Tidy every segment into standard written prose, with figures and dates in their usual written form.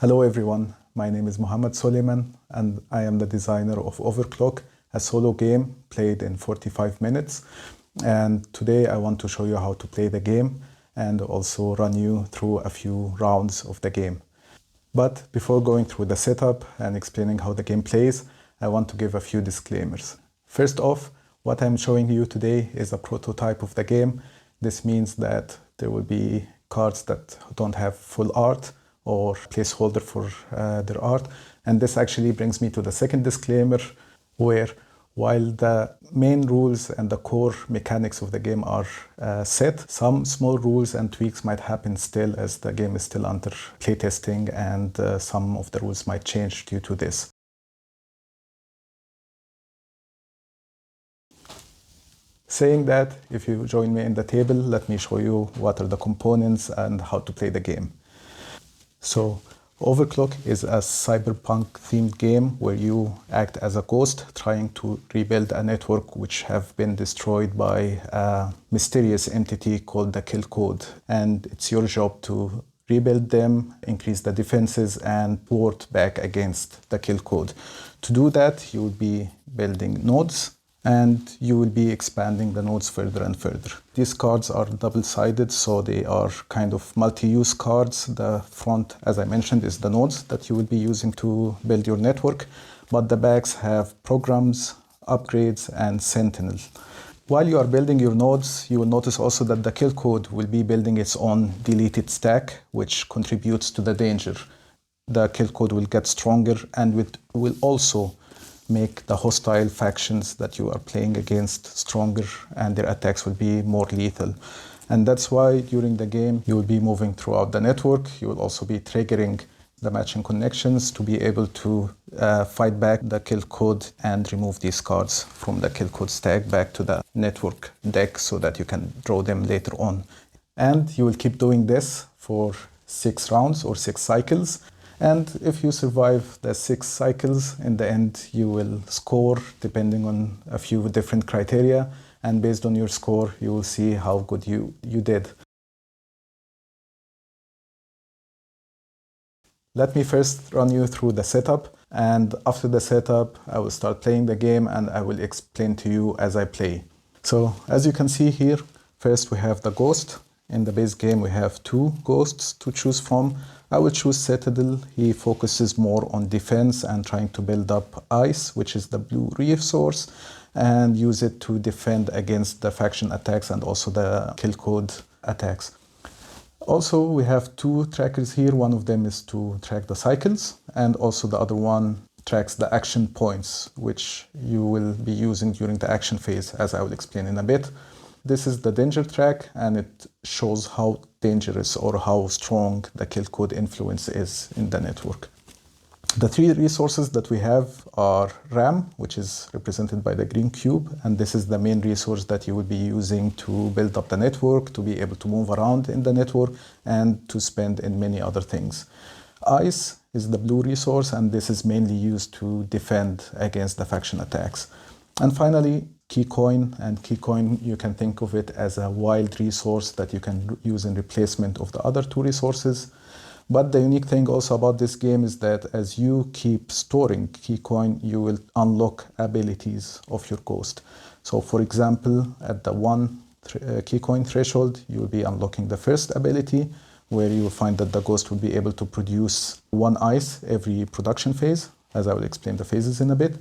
Hello everyone, my name is Mohammed Soleiman and I am the designer of Overclock, a solo game played in 45 minutes. And today I want to show you how to play the game and also run you through a few rounds of the game. But before going through the setup and explaining how the game plays, I want to give a few disclaimers. First off, what I'm showing you today is a prototype of the game. This means that there will be cards that don't have full art or placeholder for their art. And this actually brings me to the second disclaimer, where while the main rules and the core mechanics of the game are set, some small rules and tweaks might happen still, as the game is still under playtesting, and some of the rules might change due to this. Saying that, if you join me in the table, let me show you what are the components and how to play the game. So, Overclock is a cyberpunk-themed game where you act as a ghost trying to rebuild a network which have been destroyed by a mysterious entity called the Kill Code. And it's your job to rebuild them, increase the defenses, and port back against the Kill Code. To do that, you will be building nodes, and you will be expanding the nodes further and further. These cards are double-sided, so they are kind of multi-use cards. The front, as I mentioned, is the nodes that you will be using to build your network, but the backs have programs, upgrades, and Sentinel. While you are building your nodes, you will notice also that the Kill Code will be building its own deleted stack, which contributes to the danger. The Kill Code will get stronger, and it will also make the hostile factions that you are playing against stronger, and their attacks will be more lethal. And that's why during the game you will be moving throughout the network. You will also be triggering the matching connections to be able to fight back the Kill Code and remove these cards from the Kill Code stack back to the network deck so that you can draw them later on. And you will keep doing this for 6 rounds or 6 cycles. And if you survive the 6 cycles, in the end you will score depending on a few different criteria, and based on your score you will see how good you did. Let me first run you through the setup, and after the setup I will start playing the game and I will explain to you as I play. So as you can see here, first we have the ghost. In the base game we have 2 ghosts to choose from. I will choose Citadel. He focuses more on defense and trying to build up ice, which is the blue resource, and use it to defend against the faction attacks and also the Kill Code attacks. Also, we have 2 trackers here. One of them is to track the cycles, and also the other one tracks the action points, which you will be using during the action phase, as I will explain in a bit. This is the danger track, and it shows how dangerous or how strong the Kill Code influence is in the network. The 3 resources that we have are RAM, which is represented by the green cube, and this is the main resource that you will be using to build up the network, to be able to move around in the network, and to spend in many other things. Ice is the blue resource, and this is mainly used to defend against the faction attacks. And finally, Keycoin, and Keycoin, you can think of it as a wild resource that you can use in replacement of the other 2 resources. But the unique thing also about this game is that as you keep storing Keycoin, you will unlock abilities of your ghost. So for example, at the 1 Keycoin threshold, you will be unlocking the first ability, where you will find that the ghost will be able to produce 1 ice every production phase, as I will explain the phases in a bit.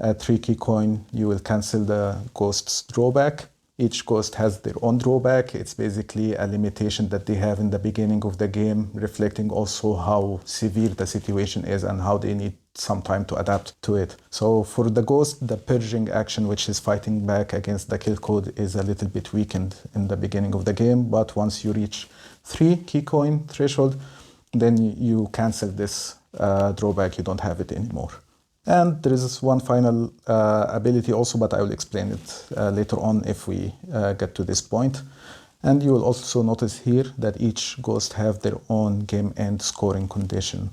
At 3 Keycoin, you will cancel the ghost's drawback. Each ghost has their own drawback. It's basically a limitation that they have in the beginning of the game, reflecting also how severe the situation is and how they need some time to adapt to it. So for the ghost, the purging action, which is fighting back against the Kill Code, is a little bit weakened in the beginning of the game, but once you reach 3 Keycoin threshold, then you cancel this drawback. You don't have it anymore. And there is one final ability also, but I will explain it later on if we get to this point. And you will also notice here that each ghost have their own game end scoring condition.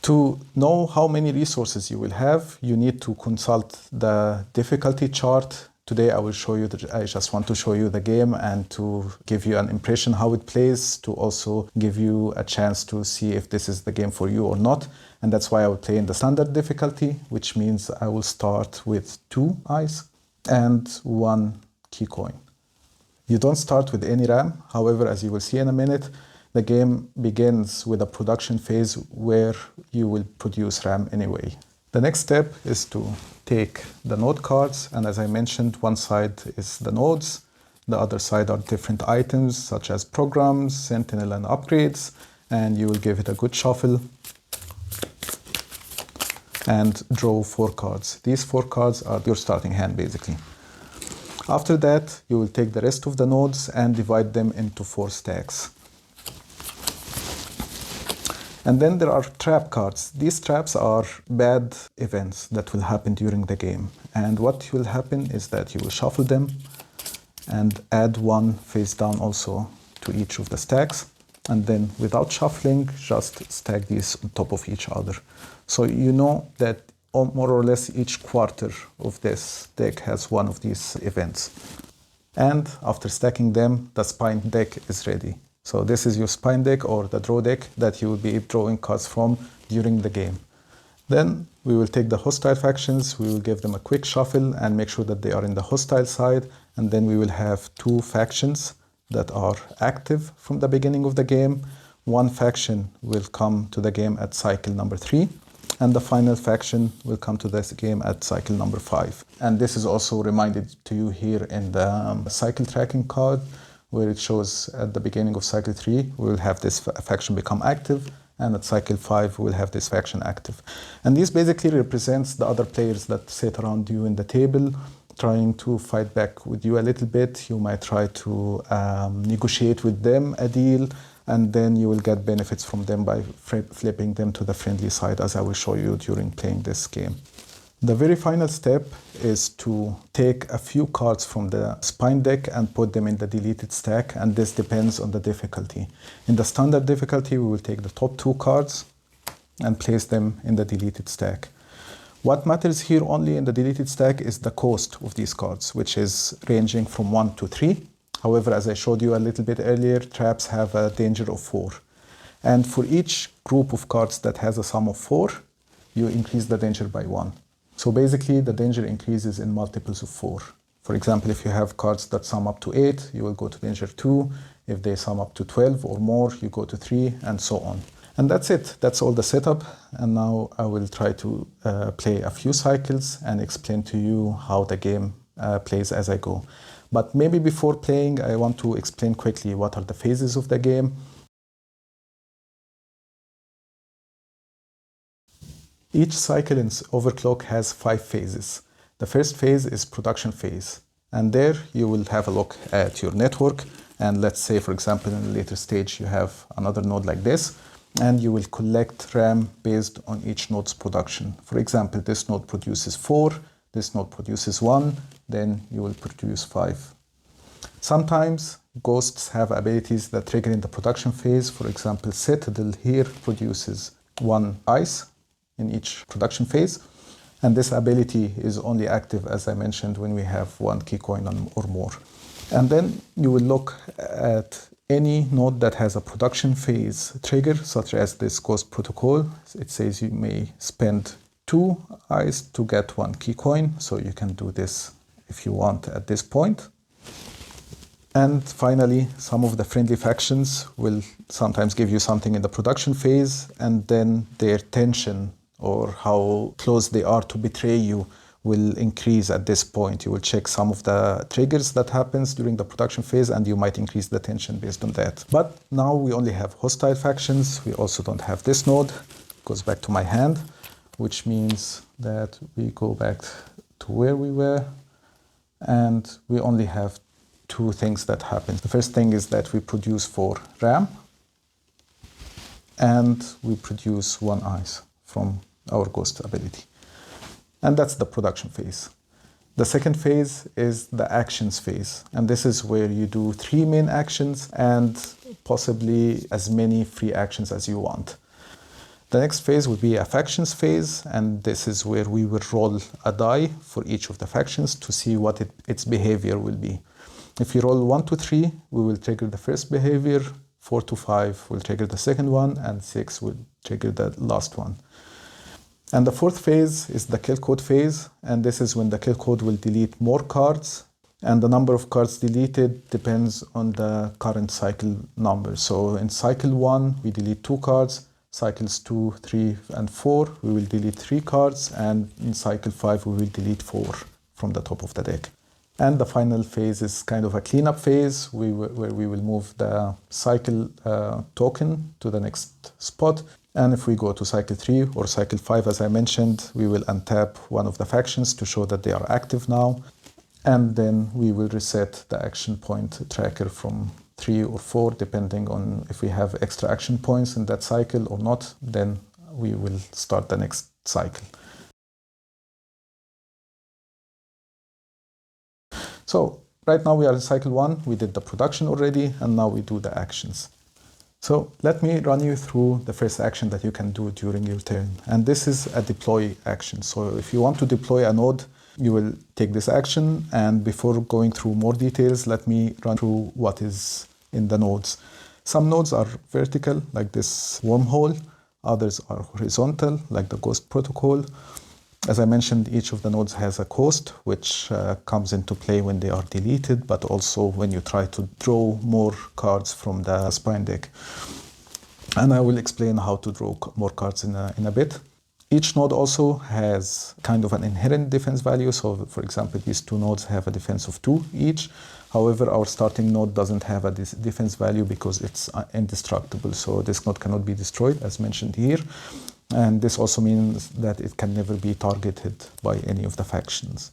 To know how many resources you will have, you need to consult the difficulty chart Today I will show you, I just want to show you the game and to give you an impression how it plays, to also give you a chance to see if this is the game for you or not. And that's why I will play in the standard difficulty, which means I will start with 2 eyes and 1 key coin. You don't start with any RAM. However, as you will see in a minute, the game begins with a production phase where you will produce RAM anyway. The next step is to take the node cards, and as I mentioned, one side is the nodes, the other side are different items such as programs, sentinel and upgrades, and you will give it a good shuffle and draw 4 cards. These 4 cards are your starting hand basically. After that, you will take the rest of the nodes and divide them into 4 stacks. And then there are trap cards. These traps are bad events that will happen during the game. And what will happen is that you will shuffle them and add 1 face down also to each of the stacks. And then without shuffling, just stack these on top of each other. So you know that more or less each quarter of this deck has 1 of these events. And after stacking them, the spine deck is ready. So this is your spine deck or the draw deck that you will be drawing cards from during the game. Then we will take the hostile factions, we will give them a quick shuffle and make sure that they are in the hostile side. And then we will have 2 factions that are active from the beginning of the game. 1 faction will come to the game at cycle number 3. And the final faction will come to this game at cycle number 5. And this is also reminded to you here in the cycle tracking card, where it shows at the beginning of cycle 3, we will have this faction become active, and at cycle 5, we will have this faction active. And this basically represents the other players that sit around you in the table, trying to fight back with you a little bit. You might try to negotiate with them a deal, and then you will get benefits from them by flipping them to the friendly side, as I will show you during playing this game. The very final step is to take a few cards from the spine deck and put them in the deleted stack, and this depends on the difficulty. In the standard difficulty, we will take the top 2 cards and place them in the deleted stack. What matters here only in the deleted stack is the cost of these cards, which is ranging from 1 to 3. However, as I showed you a little bit earlier, traps have a danger of 4. And for each group of cards that has a sum of 4, you increase the danger by 1. So basically, the danger increases in multiples of 4. For example, if you have cards that sum up to 8, you will go to danger 2. If they sum up to 12 or more, you go to 3, and so on. And that's it. That's all the setup. And now I will try to play a few cycles and explain to you how the game plays as I go. But maybe before playing, I want to explain quickly what are the phases of the game. Each cycle in Overclock has 5 phases. The first phase is production phase. And there you will have a look at your network. And let's say, for example, in a later stage, you have another node like this. And you will collect RAM based on each node's production. For example, this node produces 4, this node produces 1, then you will produce 5. Sometimes ghosts have abilities that trigger in the production phase. For example, Citadel here produces 1 ice in each production phase. And this ability is only active, as I mentioned, when we have 1 key coin or more. And then you will look at any node that has a production phase trigger, such as this ghost protocol. It says you may spend 2 ice to get 1 key coin. So you can do this if you want at this point. And finally, some of the friendly factions will sometimes give you something in the production phase, and then their tension or how close they are to betray you will increase at this point. You will check some of the triggers that happens during the production phase, and you might increase the tension based on that. But now we only have hostile factions. We also don't have this node. It goes back to my hand, which means that we go back to where we were, and we only have 2 things that happen. The first thing is that we produce 4 RAM, and we produce 1 ice from our ghost ability. And that's the production phase. The second phase is the actions phase. And this is where you do 3 main actions and possibly as many free actions as you want. The next phase would be a factions phase, and this is where we will roll a die for each of the factions to see what its behavior will be. If you roll 1 to 3, we will trigger the first behavior, 4 to 5 will trigger the second one, and 6 will trigger the last one. And the fourth phase is the kill code phase, and this is when the kill code will delete more cards, and the number of cards deleted depends on the current cycle number. So in cycle 1, we delete 2 cards, cycles 2, 3, and 4, we will delete 3 cards, and in cycle 5, we will delete 4 from the top of the deck. And the final phase is kind of a cleanup phase, where we will move the cycle token to the next spot. And if we go to cycle 3 or cycle 5, as I mentioned, we will untap one of the factions to show that they are active now. And then we will reset the action point tracker from 3 or 4, depending on if we have extra action points in that cycle or not. Then we will start the next cycle. So right now we are in cycle 1, we did the production already, and now we do the actions. So let me run you through the first action that you can do during your turn. And this is a deploy action. So if you want to deploy a node, you will take this action. And before going through more details, let me run through what is in the nodes. Some nodes are vertical, like this wormhole. Others are horizontal, like the ghost protocol. As I mentioned, each of the nodes has a cost, which comes into play when they are deleted, but also when you try to draw more cards from the spine deck. And I will explain how to draw more cards in a bit. Each node also has kind of an inherent defense value. So for example, these two nodes have a defense of 2 each. However, our starting node doesn't have a defense value because it's indestructible. So this node cannot be destroyed, as mentioned here. And this also means that it can never be targeted by any of the factions.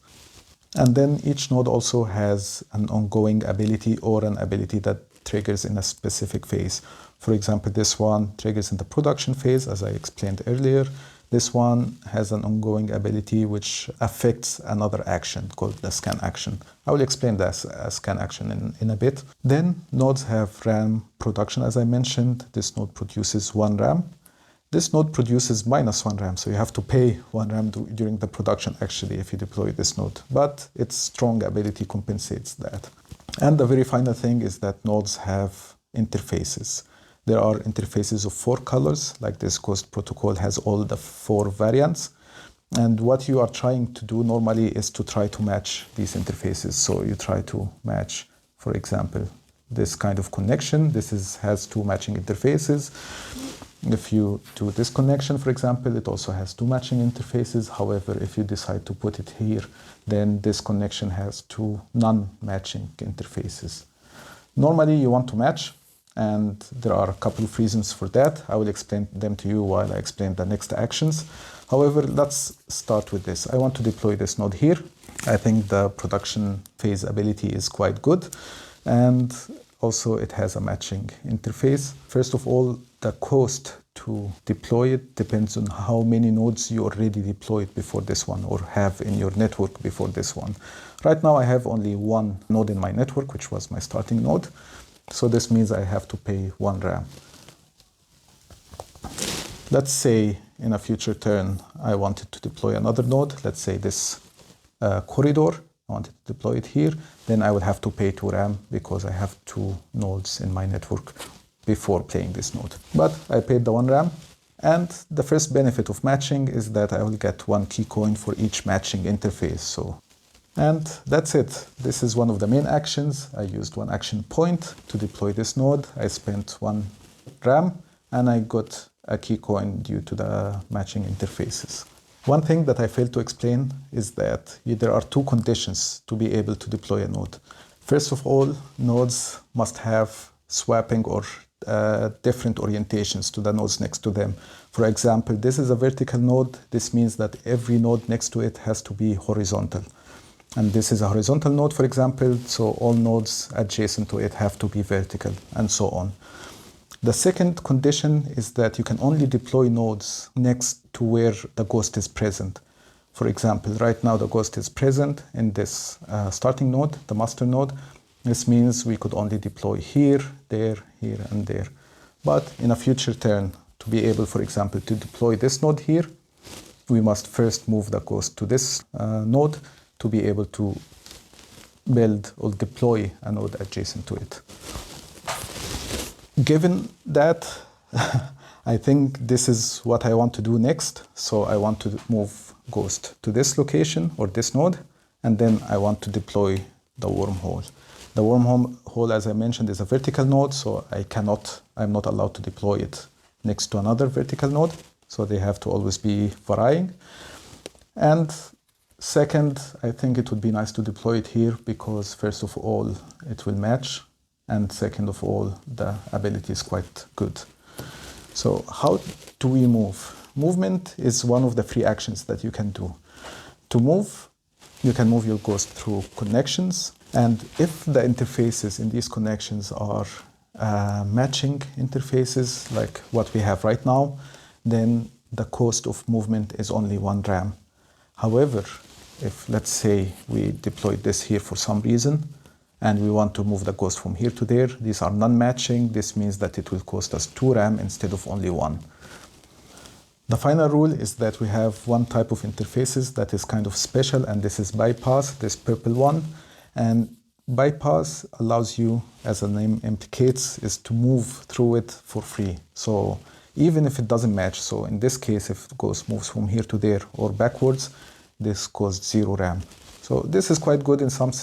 And then each node also has an ongoing ability or an ability that triggers in a specific phase. For example, this one triggers in the production phase, as I explained earlier. This one has an ongoing ability which affects another action called the scan action. I will explain that scan action in a bit. Then nodes have RAM production, as I mentioned. This node produces 1 RAM. This node produces -1 RAM, so you have to pay 1 RAM during the production actually if you deploy this node. But its strong ability compensates that. And the very final thing is that nodes have interfaces. There are interfaces of 4 colors, like this Ghost protocol has all the 4 variants. And what you are trying to do normally is to try to match these interfaces. So you try to match, for example, this kind of connection. This has 2 matching interfaces. If you do this connection, for example, it also has 2 matching interfaces. However, if you decide to put it here, then this connection has 2 non-matching interfaces. Normally, you want to match, and there are a couple of reasons for that. I will explain them to you while I explain the next actions. However, let's start with this. I want to deploy this node here. I think the production phase ability is quite good, and also it has a matching interface. First of all, the cost to deploy it depends on how many nodes you already deployed before this one or have in your network before this one. Right now I have only 1 node in my network, which was my starting node. So this means I have to pay 1 RAM. Let's say in a future turn I wanted to deploy another node. Let's say this corridor. I wanted to deploy it here. Then I will have to pay 2 RAM because I have 2 nodes in my network before playing this node. But I paid the 1 RAM. And the first benefit of matching is that I will get 1 key coin for each matching interface. And that's it. This is one of the main actions. I used 1 action point to deploy this node. I spent 1 RAM and I got a key coin due to the matching interfaces. One thing that I failed to explain is that there are 2 conditions to be able to deploy a node. First of all, nodes must have swapping or different orientations to the nodes next to them. For example, this is a vertical node. This means that every node next to it has to be horizontal. And this is a horizontal node, for example, so all nodes adjacent to it have to be vertical, and so on. The second condition is that you can only deploy nodes next to where the ghost is present. For example, right now the ghost is present in this starting node, the master node. This means we could only deploy here, there, and there. But in a future turn, to be able, for example, to deploy this node here, we must first move the ghost to this node to be able to build or deploy a node adjacent to it. Given that, I think this is what I want to do next. So I want to move ghost to this location or this node, and then I want to deploy the wormhole. The wormhole, as I mentioned, is a vertical node, so I'm not allowed to deploy it next to another vertical node. So they have to always be varying. And second, I think it would be nice to deploy it here because first of all, it will match. And second of all, the ability is quite good. So how do we move? Movement is one of the free actions that you can do. To move, you can move your ghost through connections. And if the interfaces in these connections are matching interfaces like what we have right now, then the cost of movement is only 1 RAM. However, if let's say we deployed this here for some reason, and we want to move the ghost from here to there, these are non-matching. This means that it will cost us 2 RAM instead of only 1. The final rule is that we have one type of interfaces that is kind of special, and this is bypass, this purple one. And bypass allows you, as the name implicates, is to move through it for free. So even if it doesn't match, so in this case, if the ghost moves from here to there or backwards, this costs 0 RAM. So this is quite good in some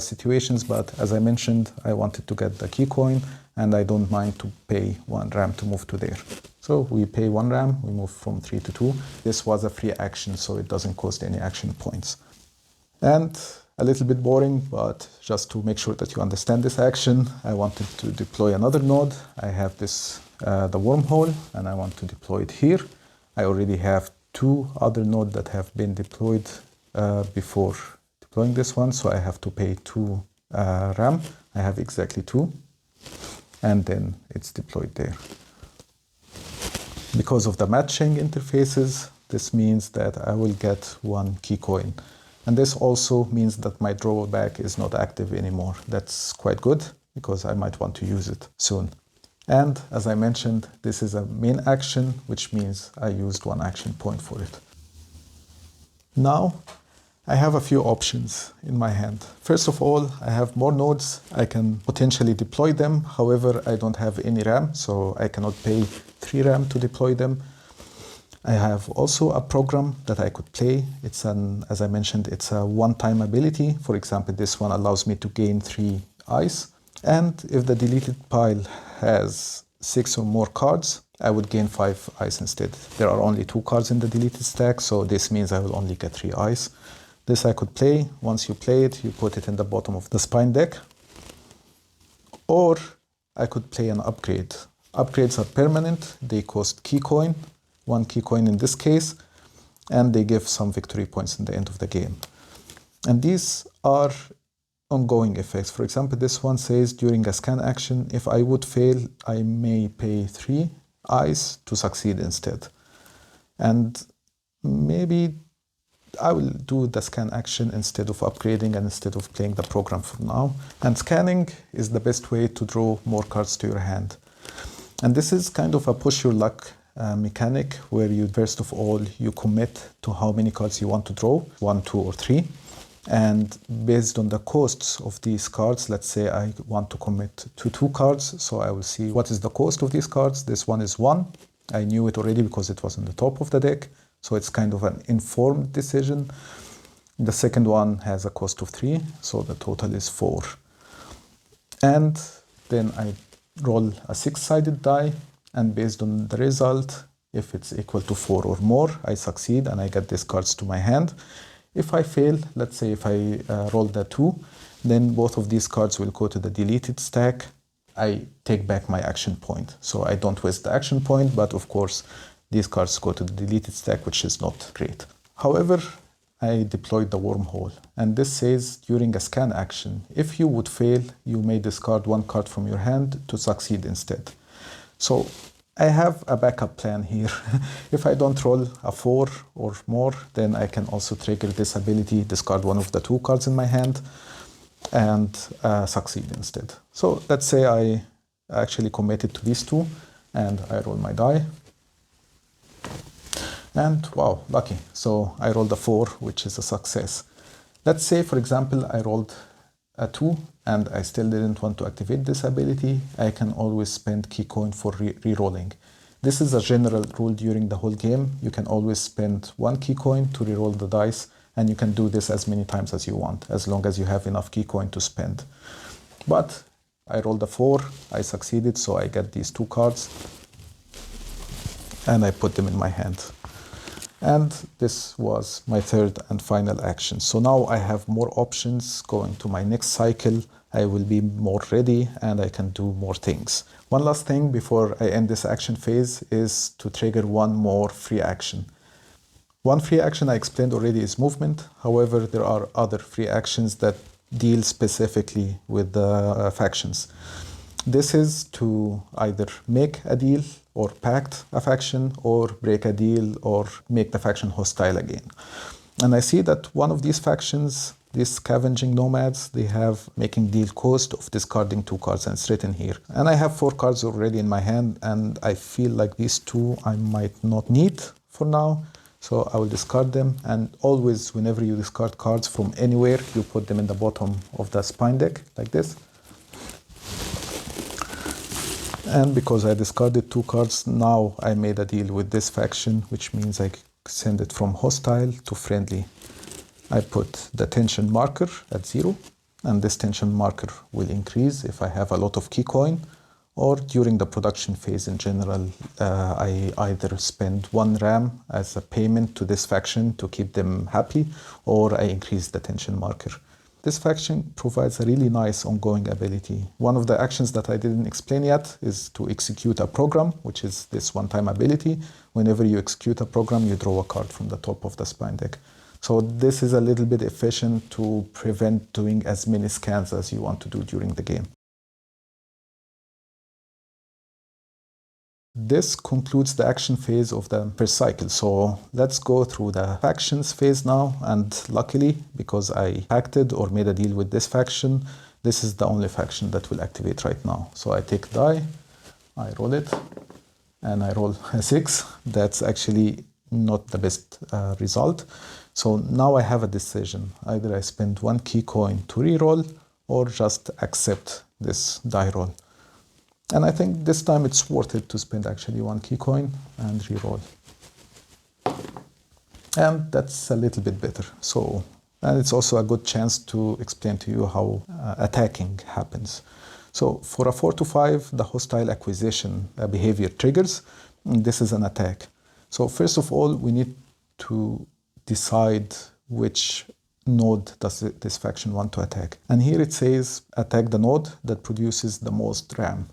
situations, but as I mentioned, I wanted to get the key coin, and I don't mind to pay 1 RAM to move to there. So we pay 1 RAM, we move from 3 to 2. This was a free action, so it doesn't cost any action points. And a little bit boring, but just to make sure that you understand this action, I wanted to deploy another node. I have this, the wormhole, and I want to deploy it here. I already have 2 other nodes that have been deployed before deploying this one, so I have to pay 2 RAM. I have exactly 2, and then it's deployed there. Because of the matching interfaces, this means that I will get 1 key coin. And this also means that my drawback is not active anymore. That's quite good because I might want to use it soon. And as I mentioned, this is a main action, which means I used 1 action point for it. Now, I have a few options in my hand. First of all, I have more nodes. I can potentially deploy them. However, I don't have any RAM, so I cannot pay 3 RAM to deploy them. I have also a program that I could play. It's as I mentioned, it's a one-time ability. For example, this one allows me to gain 3 ice. And if the deleted pile has 6 or more cards, I would gain 5 ice instead. There are only 2 cards in the deleted stack, so this means I will only get 3 ice. This I could play. Once you play it, you put it in the bottom of the spine deck. Or I could play an upgrade. Upgrades are permanent. They cost key coin. 1 key coin in this case, and they give some victory points in the end of the game. And these are ongoing effects. For example, this one says during a scan action, if I would fail, I may pay 3 ice to succeed instead. And maybe I will do the scan action instead of upgrading and instead of playing the program for now. And scanning is the best way to draw more cards to your hand. And this is kind of a push your luck mechanic where you first of all you commit to how many cards you want to draw, 1, 2 or 3, and based on the costs of these cards, let's say I want to commit to 2 cards, so I will see what is the cost of these cards. This one is 1. I knew it already because it was on the top of the deck, so it's kind of an informed decision. The second one has a cost of 3, so the total is 4. And then I roll a 6-sided die, and based on the result, if it's equal to 4 or more, I succeed and I get these cards to my hand. If I fail, let's say if I roll the 2, then both of these cards will go to the deleted stack. I take back my action point. So I don't waste the action point, but of course, these cards go to the deleted stack, which is not great. However, I deployed the wormhole, and this says during a scan action, if you would fail, you may discard 1 card from your hand to succeed instead. So I have a backup plan here. If I don't roll a 4 or more, then I can also trigger this ability, discard 1 of the 2 cards in my hand, and succeed instead. So let's say I actually committed to these 2, and I roll my die. And wow, lucky. So I rolled a 4, which is a success. Let's say, for example, I rolled a 2 and I still didn't want to activate this ability. I can always spend key coin for re-rolling. This is a general rule during the whole game. You can always spend 1 key coin to re-roll the dice, and you can do this as many times as you want, as long as you have enough key coin to spend. But I rolled a 4, I succeeded, so I get these 2 cards, and I put them in my hand. And this was my third and final action. So now I have more options going to my next cycle. I will be more ready and I can do more things. One last thing before I end this action phase is to trigger one more free action. One free action I explained already is movement. However, there are other free actions that deal specifically with the factions. This is to either make a deal or pact a faction, or break a deal or make the faction hostile again. And I see that one of these factions, these scavenging nomads, they have making deal cost of discarding 2 cards, and it's written here. And I have 4 cards already in my hand, and I feel like these 2 I might not need for now. So I will discard them, and always whenever you discard cards from anywhere, you put them in the bottom of the spine deck, like this. And because I discarded 2 cards, now I made a deal with this faction, which means I send it from hostile to friendly. I put the tension marker at 0, and this tension marker will increase if I have a lot of key coin, or during the production phase in general, I either spend 1 RAM as a payment to this faction to keep them happy, or I increase the tension marker. This faction provides a really nice ongoing ability. One of the actions that I didn't explain yet is to execute a program, which is this one-time ability. Whenever you execute a program, you draw a card from the top of the spine deck. So this is a little bit efficient to prevent doing as many scans as you want to do during the game. This concludes the action phase of the first cycle. So let's go through the factions phase now. And luckily, because I acted or made a deal with this faction, this is the only faction that will activate right now. So I take die, I roll it, and I roll a 6. That's actually not the best result. So now I have a decision. Either I spend 1 key coin to reroll or just accept this die roll. And I think this time it's worth it to spend actually 1 key coin and reroll. And that's a little bit better. So, and it's also a good chance to explain to you how attacking happens. So for a 4 to 5, the hostile acquisition behavior triggers. This is an attack. So first of all, we need to decide which node does this faction want to attack. And here it says attack the node that produces the most RAM.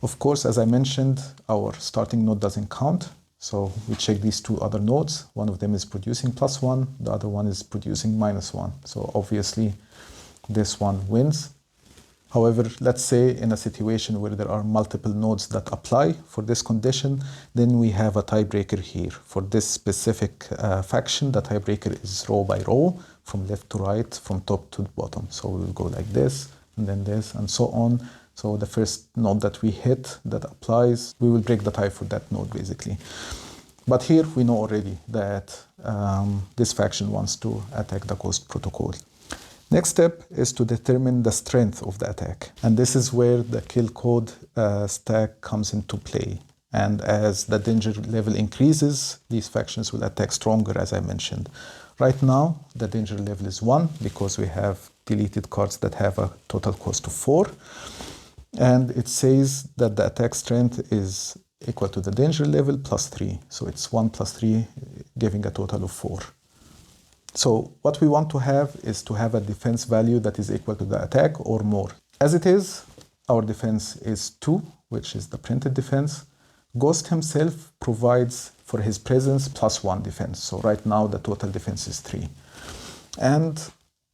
Of course, as I mentioned, our starting node doesn't count. So we check these 2 other nodes. One of them is producing +1, the other one is producing -1. So obviously this one wins. However, let's say in a situation where there are multiple nodes that apply for this condition, then we have a tiebreaker here. For this specific faction, the tiebreaker is row by row, from left to right, from top to bottom. So we'll go like this, and then this, and so on. So the first node that we hit that applies, we will break the tie for that node basically. But here we know already that this faction wants to attack the Ghost Protocol. Next step is to determine the strength of the attack. And this is where the kill code stack comes into play. And as the danger level increases, these factions will attack stronger, as I mentioned. Right now, the danger level is 1 because we have deleted cards that have a total cost of 4. And it says that the attack strength is equal to the danger level +3. So it's 1 + 3, giving a total of 4. So what we want to have is to have a defense value that is equal to the attack or more. As it is, our defense is 2, which is the printed defense. Ghost himself provides for his presence +1 defense. So right now the total defense is 3. And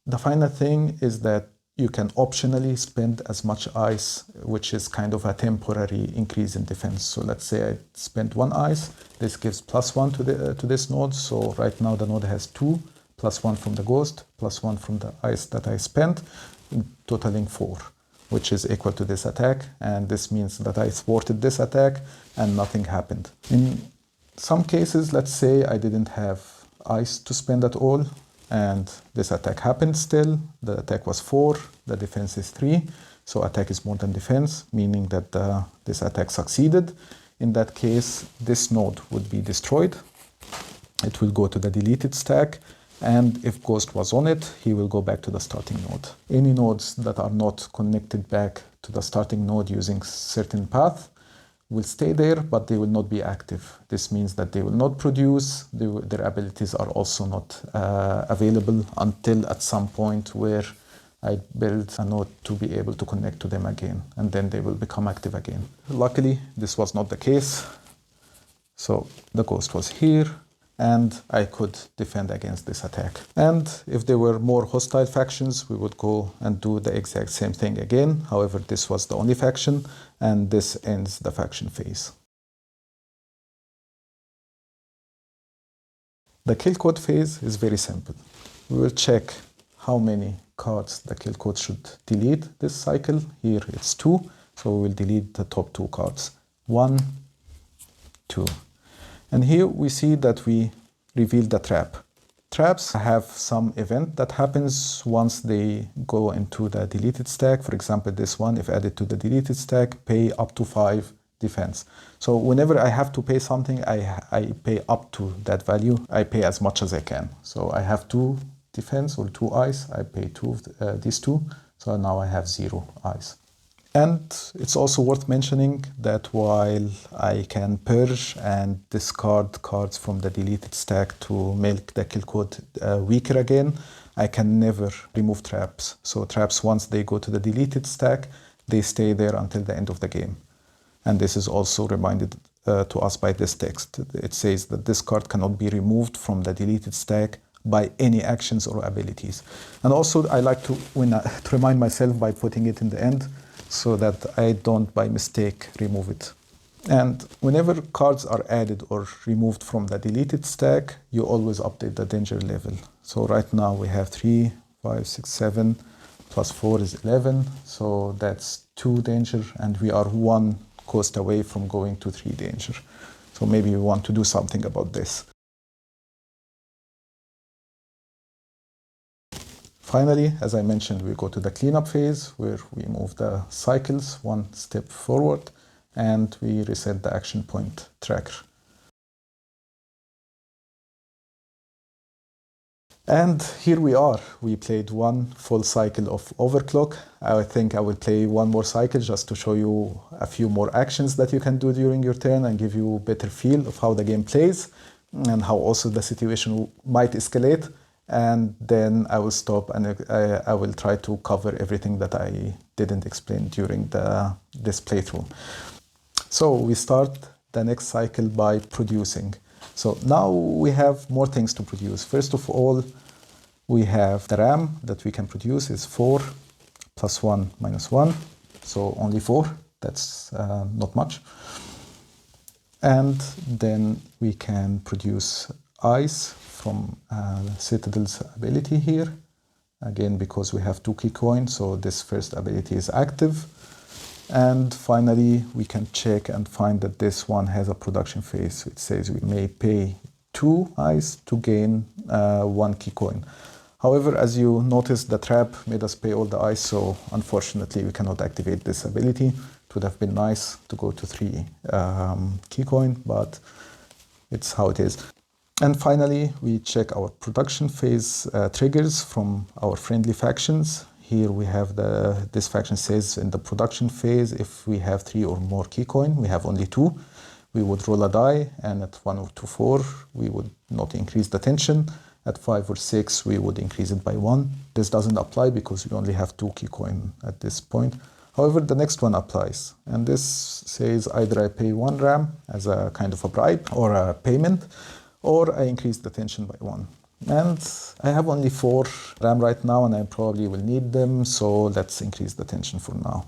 the final thing is that you can optionally spend as much ice, which is kind of a temporary increase in defense. So let's say I spend 1 ice. This gives +1 to this node. So right now the node has 2, +1 from the ghost, +1 from the ice that I spent, totaling 4, which is equal to this attack. And this means that I thwarted this attack and nothing happened. Some cases, let's say I didn't have ice to spend at all, and this attack happened still. The attack was 4, the defense is 3, so attack is more than defense, meaning that this attack succeeded. In that case, this node would be destroyed. It will go to the deleted stack, and if Ghost was on it, he will go back to the starting node. Any nodes that are not connected back to the starting node using certain path will stay there, but they will not be active. This means that they will not produce, their abilities are also not available until at some point where I build a node to be able to connect to them again, and then they will become active again. Luckily, this was not the case. So the Ghost was here, and I could defend against this attack. And if there were more hostile factions, we would go and do the exact same thing again. However, this was the only faction, and this ends the faction phase. The kill code phase is very simple. We will check how many cards the kill code should delete this cycle. Here it's 2, so we will delete the top 2 cards. 1, 2. And here we see that we reveal the trap. Traps have some event that happens once they go into the deleted stack. For example, this one, if added to the deleted stack, pay up to 5 defense. So whenever I have to pay something, I pay up to that value. I pay as much as I can. So I have 2 defense or 2 ice. I pay 2 of these 2. So now I have 0 ice. And it's also worth mentioning that while I can purge and discard cards from the deleted stack to make the kill code weaker again, I can never remove traps. So traps, once they go to the deleted stack, they stay there until the end of the game. And this is also reminded to us by this text. It says that this card cannot be removed from the deleted stack by any actions or abilities. And also I like to remind myself by putting it in the end, so that I don't by mistake remove it. And whenever cards are added or removed from the deleted stack, you always update the danger level. So right now we have 3, 5, 6, 7, plus 4 is 11. So that's 2 danger, and we are 1 cost away from going to 3 danger. So maybe we want to do something about this. Finally, as I mentioned, we go to the cleanup phase where we move the cycles 1 step forward and we reset the action point tracker. And here we are. We played 1 full cycle of Overclock. I think I will play 1 more cycle just to show you a few more actions that you can do during your turn and give you a better feel of how the game plays and how also the situation might escalate. And then I will stop and I will try to cover everything that I didn't explain during this playthrough. So we start the next cycle by producing. So now we have more things to produce. First of all, we have the RAM that we can produce is 4 plus 1 minus 1. So only 4, that's not much. And then we can produce ice from Citadel's ability here. Again, because we have 2 key coins, so this first ability is active. And finally, we can check and find that this one has a production phase. It says we may pay 2 ice to gain 1 key coin. However, as you notice, the trap made us pay all the ice, so unfortunately we cannot activate this ability. It would have been nice to go to 3 key coin, but it's how it is. And finally, we check our production phase triggers from our friendly factions. Here we have this faction says in the production phase, if we have 3 or more key coin, we have only 2, we would roll a die, and at 1 or 2, 4, we would not increase the tension. At 5 or 6, we would increase it by 1. This doesn't apply because we only have 2 key coin at this point. However, the next one applies, and this says either I pay 1 RAM as a kind of a bribe or a payment, or I increase the tension by 1. And I have only 4 RAM right now, and I probably will need them, so let's increase the tension for now.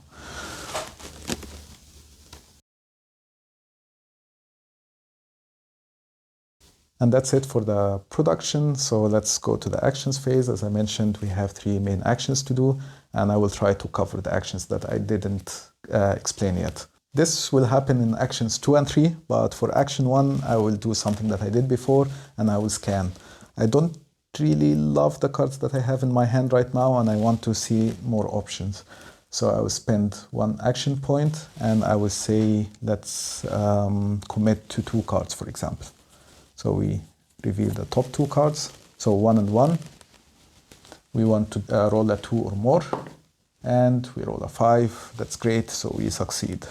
And that's it for the production. So let's go to the actions phase. As I mentioned, we have 3 main actions to do, and I will try to cover the actions that I didn't explain yet. This will happen in actions 2 and 3, but for action 1, I will do something that I did before, and I will scan. I don't really love the cards that I have in my hand right now, and I want to see more options. So I will spend 1 action point, and I will say, let's commit to 2 cards, for example. So we reveal the top 2 cards. So 1 and 1. We want to roll a 2 or more, and we roll a 5. That's great, so we succeed.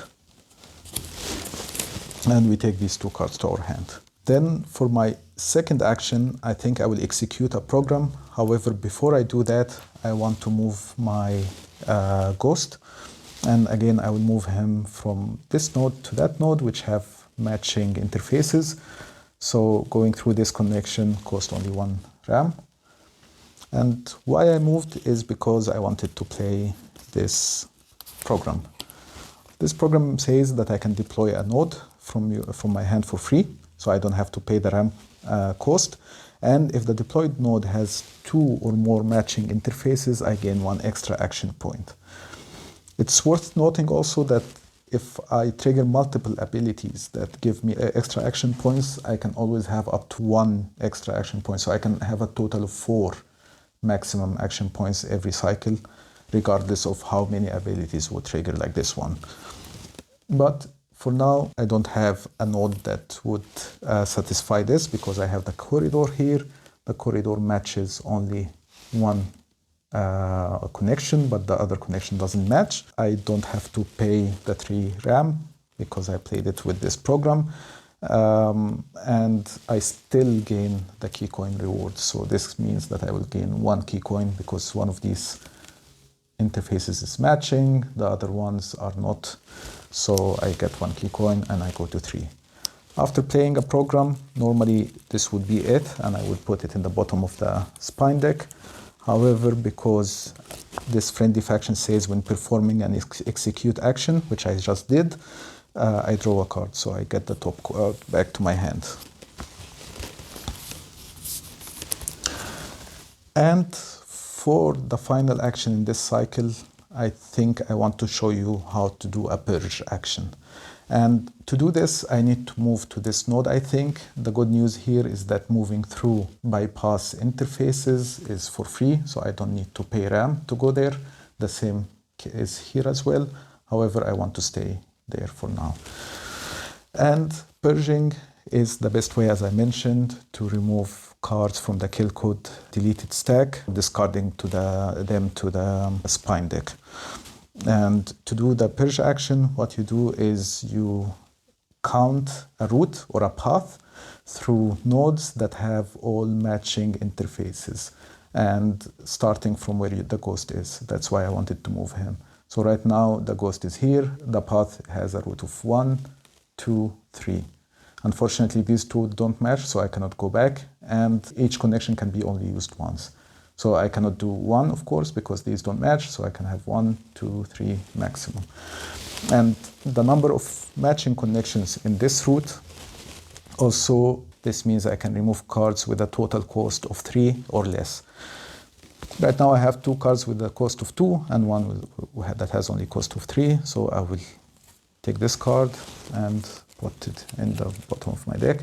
And we take these 2 cards to our hand. Then for my second action, I think I will execute a program. However, before I do that, I want to move my ghost. And again, I will move him from this node to that node, which have matching interfaces. So going through this connection cost only 1 RAM. And why I moved is because I wanted to play this program. This program says that I can deploy a node from my hand for free, so I don't have to pay the RAM cost. And if the deployed node has 2 or more matching interfaces, I gain 1 extra action point. It's worth noting also that if I trigger multiple abilities that give me extra action points, I can always have up to 1 extra action point. So I can have a total of 4 maximum action points every cycle, regardless of how many abilities would trigger like this one. But for now, I don't have a node that would satisfy this because I have the corridor here. The corridor matches only 1 connection, but the other connection doesn't match. I don't have to pay the 3 RAM because I played it with this program. And I still gain the key coin reward. So this means that I will gain 1 key coin because one of these interfaces is matching, the other ones are not. So I get 1 key coin and I go to 3. After playing a program, normally this would be it, and I would put it in the bottom of the spine deck. However, because this friendly faction says when performing an execute action, which I just did, I draw a card, so I get the top card back to my hand. And for the final action in this cycle, I think I want to show you how to do a purge action. And to do this, I need to move to this node, I think. The good news here is that moving through bypass interfaces is for free, so I don't need to pay RAM to go there. The same is here as well. However, I want to stay there for now. And purging is the best way, as I mentioned, to remove cards from the kill code deleted stack, discarding them to the spine deck. And to do the purge action, what you do is you count a route or a path through nodes that have all matching interfaces, and starting from where the ghost is. That's why I wanted to move him. So right now the ghost is here. The path has a route of 1, 2, 3. Unfortunately, these 2 don't match, so I cannot go back, and each connection can be only used once. So I cannot do 1, of course, because these don't match, so I can have 1, 2, 3 maximum. And the number of matching connections in this route, also this means I can remove cards with a total cost of 3 or less. Right now I have 2 cards with a cost of 2 and 1 that has only cost of 3, so I will take this card and put it in the bottom of my deck.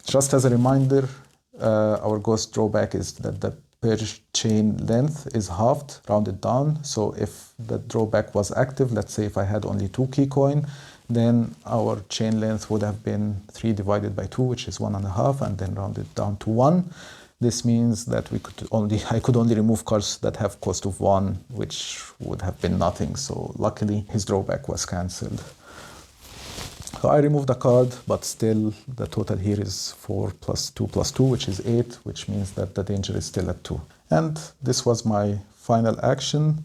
Just as a reminder, our ghost drawback is that the purge chain length is halved, rounded down. So if the drawback was active, let's say if I had only 2 key coin, then our chain length would have been 3 divided by 2, which is 1.5, and then rounded down to 1. This means that I could only remove cards that have cost of 1, which would have been nothing. So luckily his drawback was cancelled. So I removed the card, but still the total here is 4 plus 2 plus 2, which is 8, which means that the danger is still at 2. And this was my final action.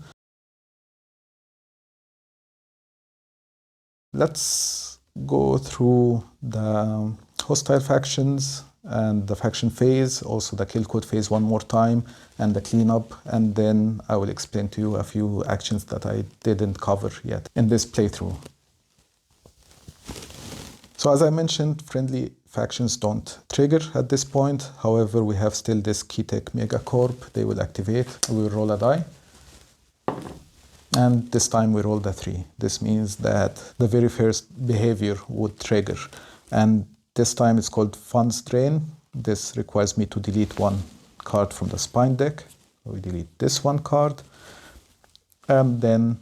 Let's go through the hostile factions and the faction phase, also the kill code phase one more time, and the cleanup, and then I will explain to you a few actions that I didn't cover yet in this playthrough. So as I mentioned, friendly factions don't trigger at this point. However, we have still this Keytech Megacorp. They will activate. We will roll a die. And this time we roll the 3. This means that the very first behavior would trigger. And this time it's called funds drain. This requires me to delete one card from the spine deck. We delete this one card. And then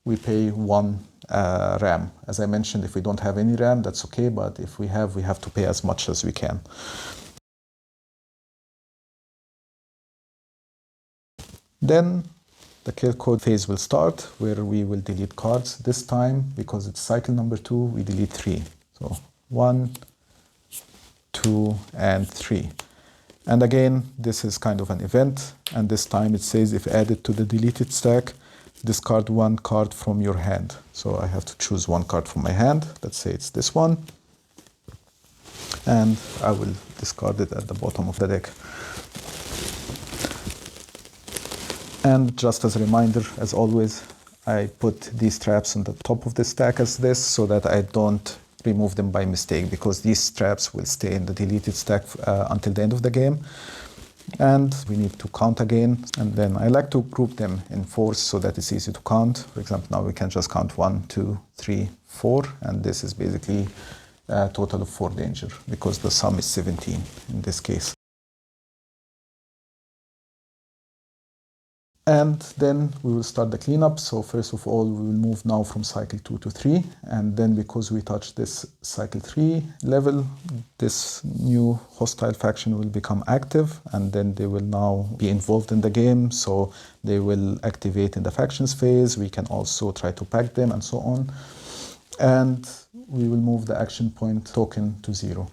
we pay one RAM. As I mentioned, if we don't have any RAM, that's okay. But if we have to pay as much as we can. Then the kill code phase will start, where we will delete cards. This time, because it's cycle number 2, we delete 3. So 1, 2, and 3. And again, this is kind of an event. And this time it says, if added to the deleted stack, discard one card from your hand. So I have to choose one card from my hand. Let's say it's this one. And I will discard it at the bottom of the deck. And just as a reminder, as always, I put these traps on the top of the stack as this so that I don't remove them by mistake, because these traps will stay in the deleted stack until the end of the game. And we need to count again. And then I like to group them in fours so that it's easy to count. For example, now we can just count 1, 2, 3, 4. And this is basically a total of 4 danger, because the sum is 17 in this case. And then we will start the cleanup. So first of all, we will move now from cycle 2 to 3. And then because we touched this cycle 3 level, this new hostile faction will become active. And then they will now be involved in the game. So they will activate in the factions phase. We can also try to pack them and so on. And we will move the action point token to 0.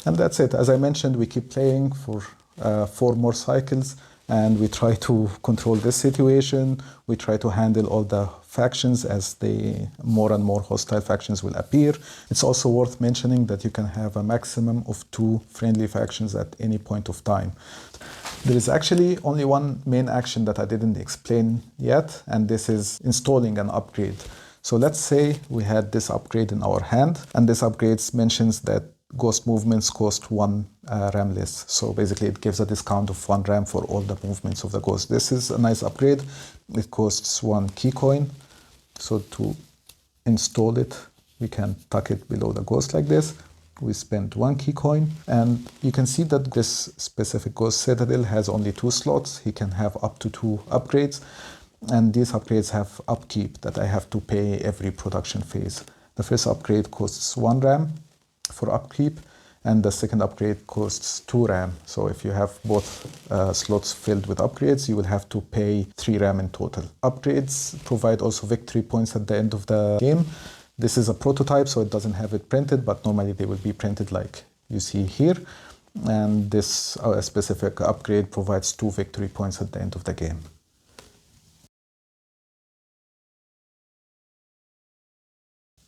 And that's it. As I mentioned, we keep playing for 4 more cycles, and we try to control this situation. We try to handle all the factions as more and more hostile factions will appear. It's also worth mentioning that you can have a maximum of 2 friendly factions at any point of time. There is actually only one main action that I didn't explain yet, and this is installing an upgrade. So let's say we had this upgrade in our hand, and this upgrade mentions that ghost movements cost 1 RAM less. So basically it gives a discount of 1 RAM for all the movements of the ghost. This is a nice upgrade. It costs 1 key coin. So to install it, we can tuck it below the ghost like this. We spend 1 key coin, and you can see that this specific ghost citadel has only 2 slots. He can have up to 2 upgrades, and these upgrades have upkeep that I have to pay every production phase. The first upgrade costs 1 RAM for upkeep, and the second upgrade costs 2 RAM. So if you have both slots filled with upgrades, you will have to pay 3 RAM in total. Upgrades provide also victory points at the end of the game. This is a prototype, so it doesn't have it printed, but normally they will be printed like you see here. And this specific upgrade provides 2 victory points at the end of the game.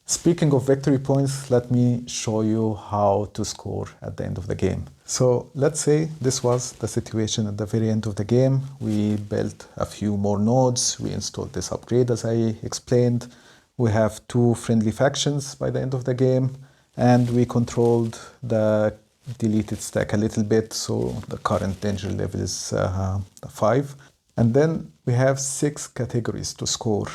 Speaking of victory points, let me show you how to score at the end of the game. So let's say this was the situation at the very end of the game. We built a few more nodes. We installed this upgrade as I explained. We have 2 friendly factions by the end of the game. And we controlled the deleted stack a little bit. So the current danger level is 5. And then we have 6 categories to score.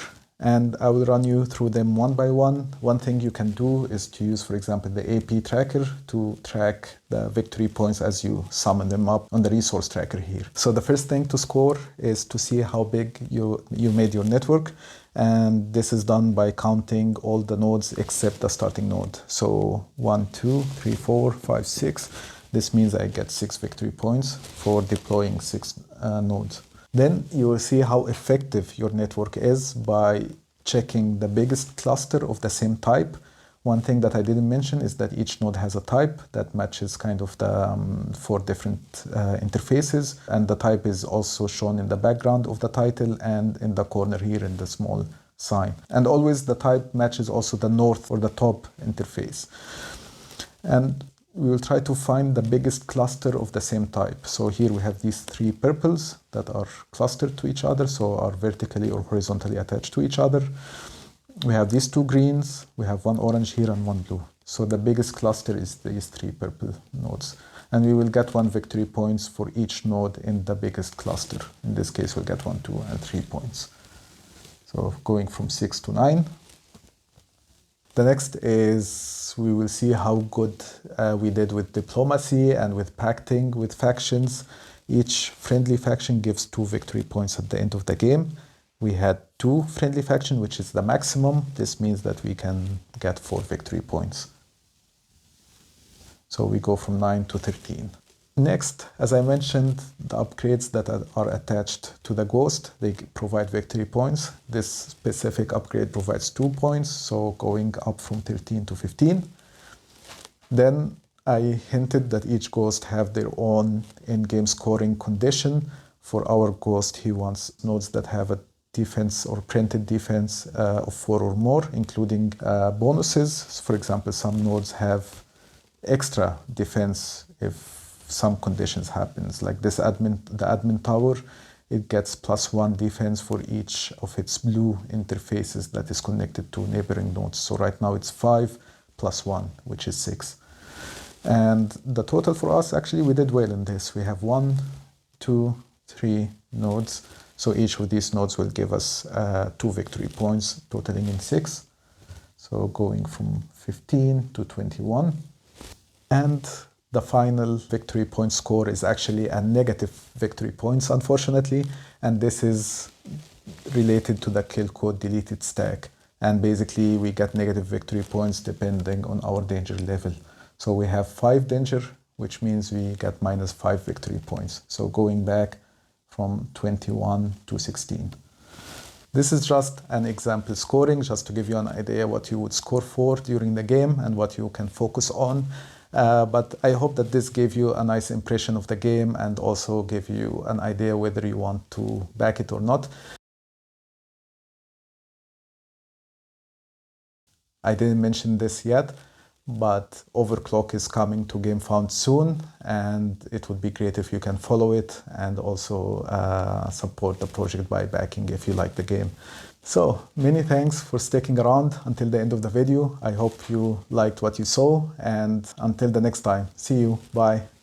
And I will run you through them one by one. One thing you can do is to use, for example, the AP tracker to track the victory points as you summon them up on the resource tracker here. So the first thing to score is to see how big you made your network. And this is done by counting all the nodes except the starting node. So 1, 2, 3, 4, 5, 6. This means I get 6 victory points for deploying 6 nodes. Then you will see how effective your network is by checking the biggest cluster of the same type. One thing that I didn't mention is that each node has a type that matches kind of the 4 different interfaces. And the type is also shown in the background of the title and in the corner here in the small sign. And always the type matches also the north or the top interface. And we will try to find the biggest cluster of the same type. So here we have these 3 purples that are clustered to each other, so are vertically or horizontally attached to each other. We have these 2 greens, we have 1 orange here and 1 blue. So the biggest cluster is these 3 purple nodes. And we will get 1 victory points for each node in the biggest cluster. In this case, we'll get 1, 2, and 3 points. So going from 6 to 9. The next is we will see how good we did with diplomacy and with pacting with factions. Each friendly faction gives 2 victory points at the end of the game. We had 2 friendly factions, which is the maximum. This means that we can get 4 victory points. So we go from 9 to 13. Next, as I mentioned, the upgrades that are attached to the Ghost, they provide victory points. This specific upgrade provides 2 points, so going up from 13 to 15. Then I hinted that each Ghost have their own in-game scoring condition. For our Ghost, he wants nodes that have a defense or printed defense of 4 or more, including bonuses. For example, some nodes have extra defense if some conditions happens, like this the admin tower, it gets +1 defense for each of its blue interfaces that is connected to neighboring nodes. So right now it's 5 + 1, which is 6. And the total for us, actually, we did well in this. We have 1, 2, 3 nodes. So each of these nodes will give us 2 victory points, totaling in 6. So going from 15 to 21. And the final victory point score is actually a negative victory points, unfortunately. And this is related to the kill code deleted stack. And basically, we get negative victory points depending on our danger level. So we have 5 danger, which means we get -5 victory points. So going back from 21 to 16. This is just an example scoring, just to give you an idea what you would score for during the game and what you can focus on. But I hope that this gave you a nice impression of the game and also gave you an idea whether you want to back it or not. I didn't mention this yet, but Overclock is coming to GameFound soon, and it would be great if you can follow it and also support the project by backing if you like the game. So many thanks for sticking around until the end of the video. I hope you liked what you saw, and until the next time, see you, bye.